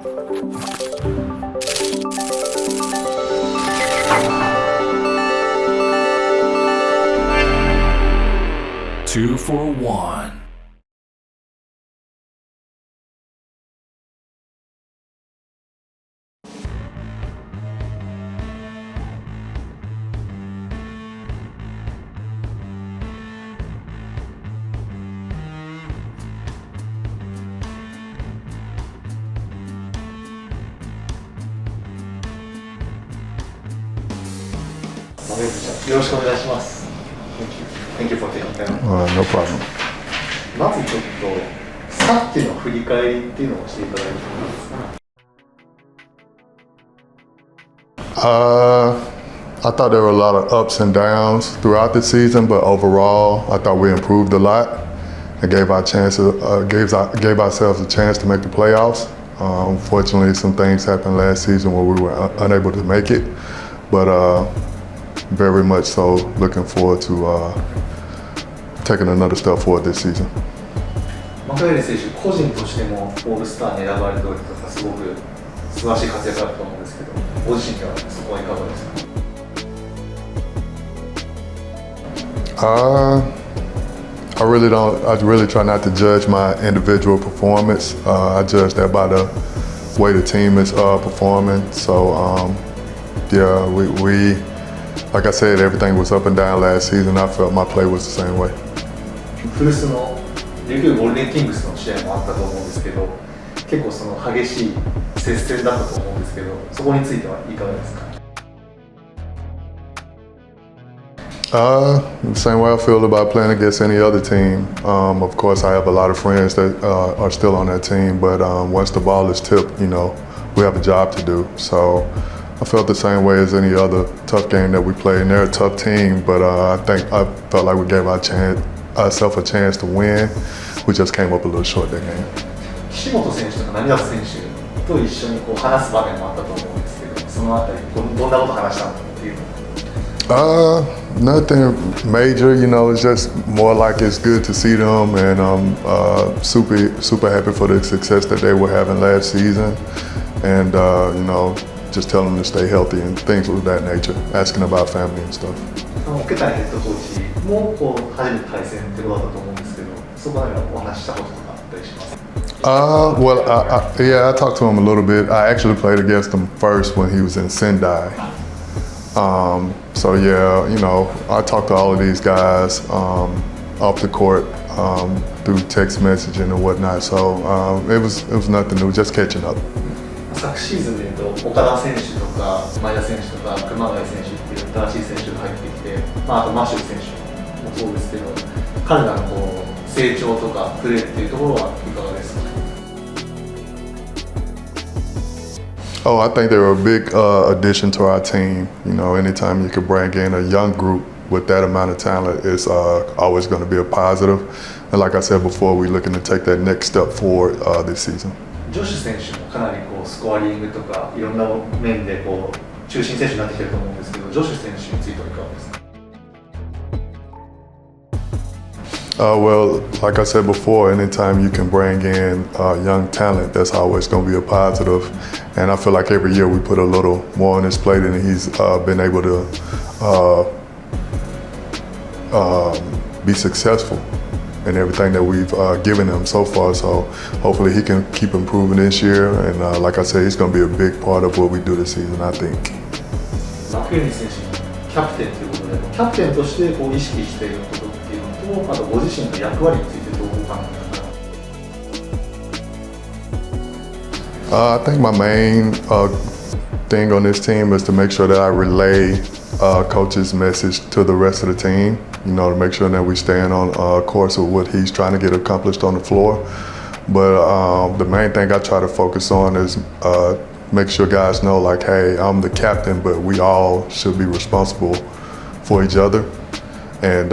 Two for one.よろしくお願いします。Thank you for taking time. No problem. まずちょっとさっきの振り返りっていうのをしていただいてもいいですか? I thought there were a lot of ups and downs throughout the season, but overall, I thought we improved a lot and gave ourselves a chance to make the playoffs. Unfortunately, some things happened last season where we were unable to make it, but very much so looking forward to taking another step forward this season. マクヘンリー選手、個人としてもオールスターに選ばれた時とかすごく素晴らしい活躍だったと思うんですけど、ご自身ではそこはいかがですか? I really try not to judge my individual performance. I judge that by the way the team is performing. So yeah, we like I said, everything was up and down last season. I felt my play was the same way. 古巣の琉球ゴールデンキングスの試合もあったと思うんですけど、結構その激しい接戦だったと思うんですけど、そこについてはいかがですか? The same way I feel about playing against any other team. Of course, I have a lot of friends that are still on that team, but once the ball is tipped, we have a job to do. So I felt the same way as any other tough game that we played. And they're a tough team, but I felt like we gave ourselves a chance to win. We just came up a little short that game. 岸本選手とか浪田選手と一緒に話す場面もあったと思うんですけど、そのあたりどんなこと話したのっていうの? Nothing major, it's just more like it's good to see them, and I'm super happy for the success that they were having last season, and just tell them to stay healthy and things of that nature, asking about family and stuff. 桶谷ヘッドコーチも初めて対戦ってことだったと思うんですけど、そこでお話ししたこととかあったりしますか? Well, I talked to him a little bit. I actually played against him first when he was in Sendai. So yeah, I talked to all of these guys off the court through text messaging and whatnot. So it was nothing new, just catching up. 昨シーズンでいうと岡田選手とか前田選手とか熊谷選手っていう新しい選手が入ってきて、あとマシュー選手もそうですけど、彼らの成長とかプレーっていうところはいかがですか? I think they were a big addition to our team. Anytime you could bring in a young group with that amount of talent, it's always going to be a positive. And like I said before, we're looking to take that next step forward this season. ジョシュ選手もかなりスコアリングとかいろんな面で中心選手になってきてると思うんですけど、ジョシュ選手についてはいかがですか? Well, like I said before, anytime you can bring in young talent, that's always going to be a positive. And I feel like every year we put a little more on his plate, and he's been able to be successful in everything that we've given him so far. So hopefully he can keep improving this year. And like I said, he's going to be a big part of what we do this season, I think. マクヘンリー選手のキャプテンということで、キャプテンとして意識していることっていうのと、あとご自身の役割についてどうお考えですか? I think my main thing on this team is to make sure that I relay coach's message to the rest of the team, to make sure that we stand on course with what he's trying to get accomplished on the floor. But the main thing I try to focus on is make sure guys know, like, hey, I'm the captain, but we all should be responsible for each other. And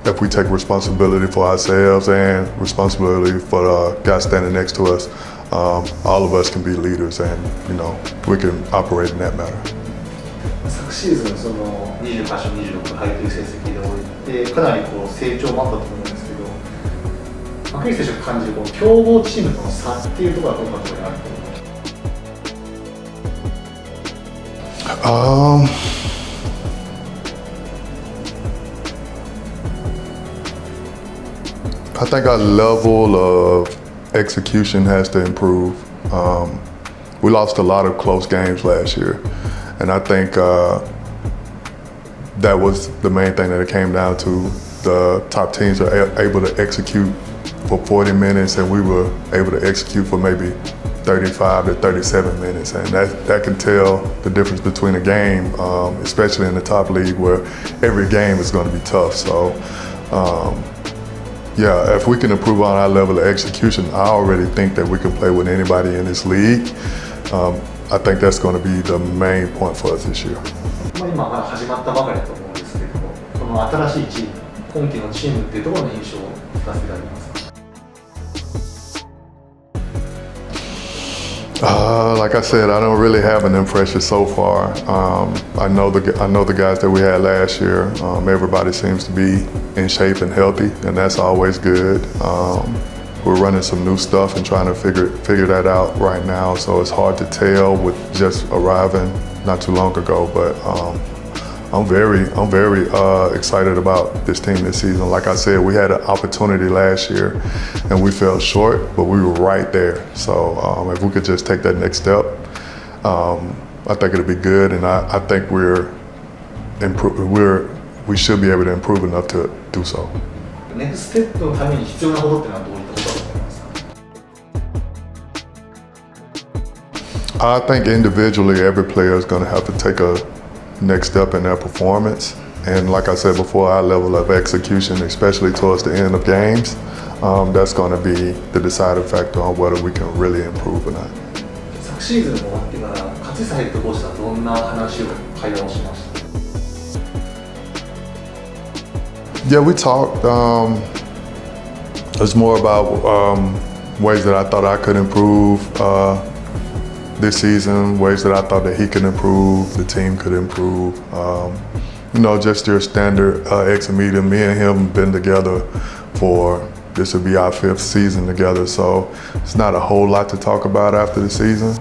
if we take responsibility for ourselves and responsibility for the guys standing next to us, all of us can be leaders, and we can operate in that manner. 昨シーズン28勝26敗という成績で終えて、かなり成長もあったと思うんですけど、マクヘンリー選手が感じる強豪チームとの差っていうところはどんなところにあると思いますか? I think our level of execution has to improve. We lost a lot of close games last year, and I think that was the main thing that it came down to. The top teams are able to execute for 40 minutes, and we were able to execute for maybe 35 to 37 minutes, and that can tell the difference between a game, especially in the top league where every game is going to be tough. So, yeah, if we can improve on our level of execution, I already think that we can play with anybody in this league. I think that's going to be the main point for us this year. 今まだ始まったばかりだと思うんですけれども、この新しいチーム、今季のチームってどこの印象を聞かせていただけますか？Like I said, I don't really have an impression so far. I know the guys that we had last year. Everybody seems to be in shape and healthy, and that's always good. We're running some new stuff and trying to figure that out right now. So it's hard to tell with just arriving not too long ago. But I'm very excited about this team this season. Like I said, we had an opportunity last year and we fell short, but we were right there. So if we could just take that next step, I think it'll be good. And I think we should be able to improve enough to do so. ネクストステップのために必要なことってのはどういったことだと思いますか？ I think individually every player is going to have to take a next step in their performance, and like I said before, our level of execution, especially towards the end of games, that's going to be the deciding factor on whether we can really improve or not. 昨シーズン終わってから勝久ヘッドコーチとはどんな会話をしました？ Yeah, we talked. It's more about ways that I thought I could improve this season, ways that I thought that he could improve, the team could improve. Just your standard exit meeting. Me and him been together for, this will be our 5th season together, so it's not a whole lot to talk about after the season.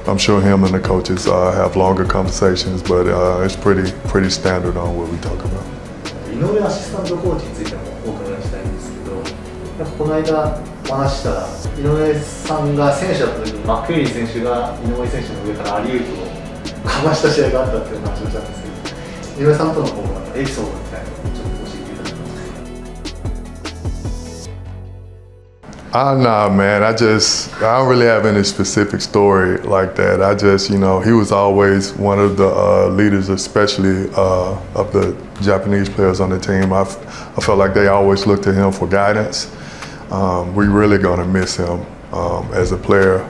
I'm sure him and the coaches have longer conversations, but it's pretty standard on what we talk about. 井上アシスタントコーチについてもお伺いしたいんですけど、なんかこの間お話したら井上さんが選手だった時にマクヘンリー選手が井上選手の上からアリウープをかました試合があったっていう話をしたんですけど、井上さんとのこうエピソードみたいなのをちょっと教えていただけますか？ Nah, man. I don't really have any specific story like that. I just, he was always one of the leaders, especially of the Japanese players on the team. I felt like they always looked to him for guidance. We're really gonna miss him as a player,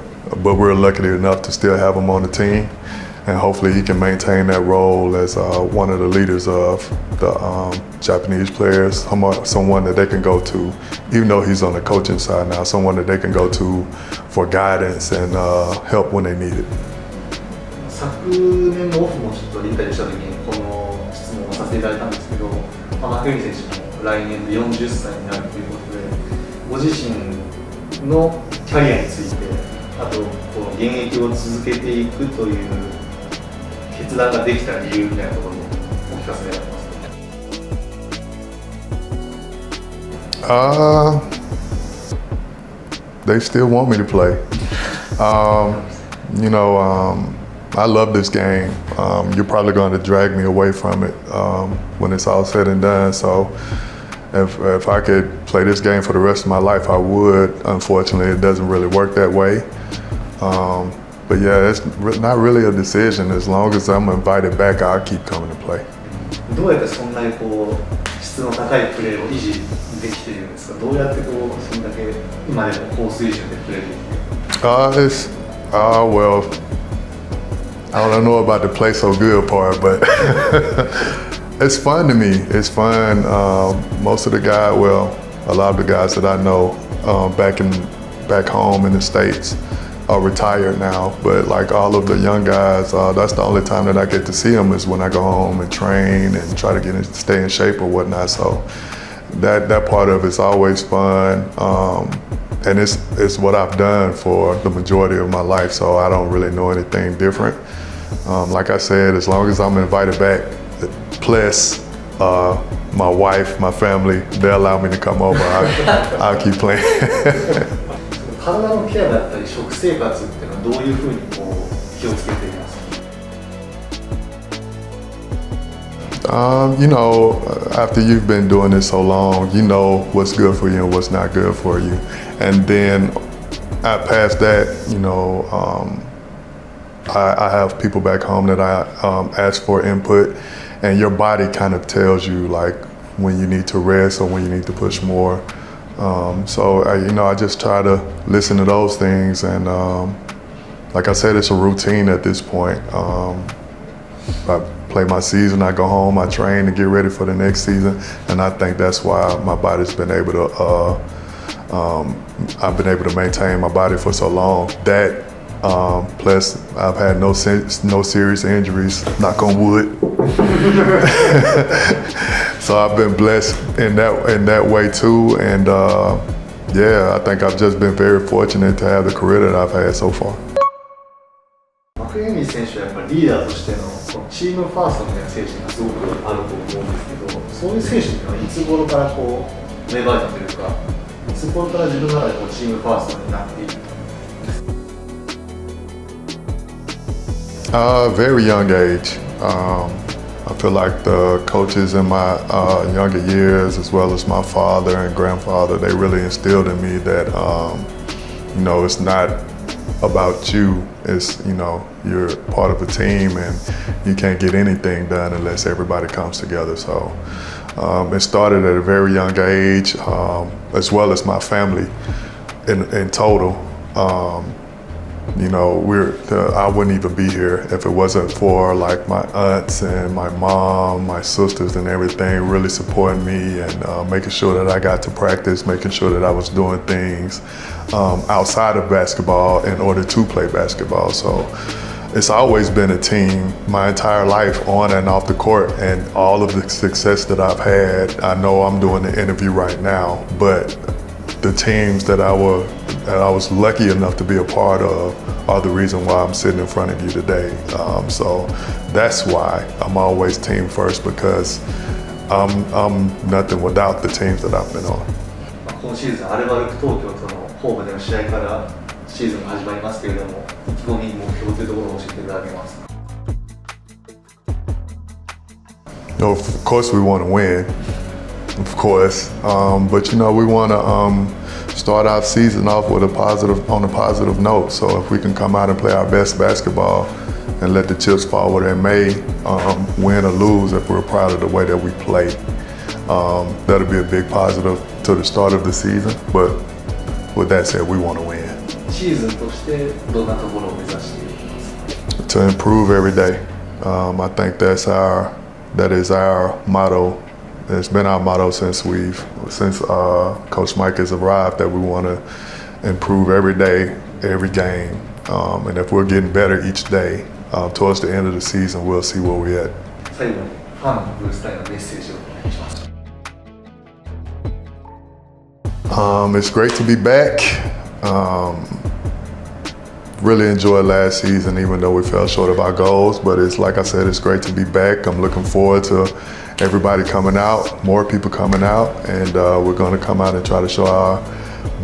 but we're lucky enough to still have him on the team, and hopefully he can maintain that role as one of the leaders of the Japanese players, someone that they can go to, even though he's on the coaching side now, someone that they can go to for guidance and help when they need it. 昨年のオフもちょっとインタビューした時にこの質問をさせていただいたんですけど、マクヘンリー選手も来年で40歳になるということで、ご自身のキャリアについて、あとこの現役を続けていくという決断ができた理由みたいなところもお聞かせいただけますか？ They still want me to play. I love this game. You're probably going to drag me away from it when it's all said and done. So if I could play this game for the rest of my life, I would. Unfortunately, it doesn't really work that way. But yeah, it's not really a decision. As long as I'm invited back, I'll keep coming to play. どうやってそんなに質の高いプレーを維持できているんですか？どうやってそんだけ今でも高水準でプレーできる？ Well, I don't know about the play so good part, but it's fun to me. It's fun. Most of the guys, a lot of the guys that I know back home in the States are retired now, but like all of the young guys, that's the only time that I get to see them is when I go home and train and try to stay in shape or whatnot. So that part of it's always fun, and it's what I've done for the majority of my life. So I don't really know anything different. Like I said, as long as I'm invited back, plus my wife, my family, they allow me to come over, I'll keep playing. 体のケアだったり食生活っていうのはどういうふうにこう気をつけていますか？You know, after you've been doing this so long, you know what's good for you and what's not good for you. And then past that, you know, I have people back home that I ask for input, and your body kind of tells you like when you need to rest or when you need to push more. So you know, I just try to listen to those things, and like I said, it's a routine at this point. I play my season, I go home, I train to get ready for the next season, and I think that's why my body's been able to. I've been able to maintain my body for so long. That plus I've had no serious injuries, knock on wood. So I've been blessed in that way too, and yeah, I think I've just been very fortunate to have the career that I've had so far. マクヘンリー選手はやっぱりリーダーとしてのチームファーストみたいな精神がすごくあると思うんですけど、そういう精神っていうのはいつ頃からこう芽生えたというか、いつ頃から自分の中でこうチームファーストになっていく？Very young age. I feel like the coaches in my younger years, as well as my father and grandfather, they really instilled in me that, you know, it's not about you. It's, you know, you're part of a team and you can't get anything done unless everybody comes together. So it started at a very young age, as well as my family in total. You know, I wouldn't even be here if it wasn't for like my aunts and my mom, my sisters and everything really supporting me and making sure that I got to practice, making sure that I was doing things outside of basketball in order to play basketball. So it's always been a team my entire life, on and off the court, and all of the success that I've had. I know I'm doing the interview right now, but the teams that I was lucky enough to be a part of are the reason why I'm sitting in front of you today. So that's why I'm always team first, because I'm nothing without the teams that I've been on. 今シーズンアルバルク東京とのホームでの試合からシーズンが始まりますけれども、意気込み、目標というところを教えていただけますか？ Of course we want to win. Of course, but you know, we want to start our season off with on a positive note. So if we can come out and play our best basketball and let the chips fall where they may, win or lose, if we're proud of the way that we play, that'll be a big positive to the start of the season. But with that said, we want to win. シーズンとしてどんなところを目指していますか？ To improve every day. I think that is our motto. It's been our motto since Coach Mike has arrived, that we want to improve every day, every game, and if we're getting better each day, towards the end of the season, we'll see where we're at. 最後にファンのブースターへのメッセージをお願いします。It's great to be back. Really enjoyed last season, even though we fell short of our goals. But it's like I said, it's great to be back. I'm looking forward to everybody coming out, more people coming out, and we're going to come out and try to show our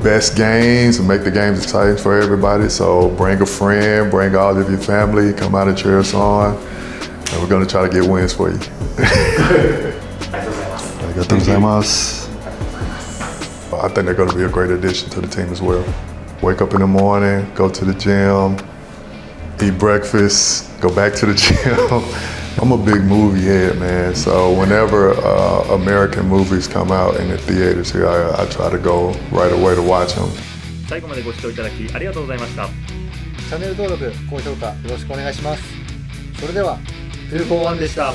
best games and make the games exciting for everybody. So bring a friend, bring all of your family, come out and cheer us on, and we're going to try to get wins for you. ありがとうございます。ありがとうございます。I think they're going to be a great addition to the team as well. Wake up in the morning, go to the gym, eat breakfast, go back to the gym. I'm a big movie head, man. So whenever American movies come out in the theaters here, I try to go right away to watch them. 最後までご視聴いただきありがとうございました。チャンネル登録、高評価よろしくお願いします。それでは、241でした。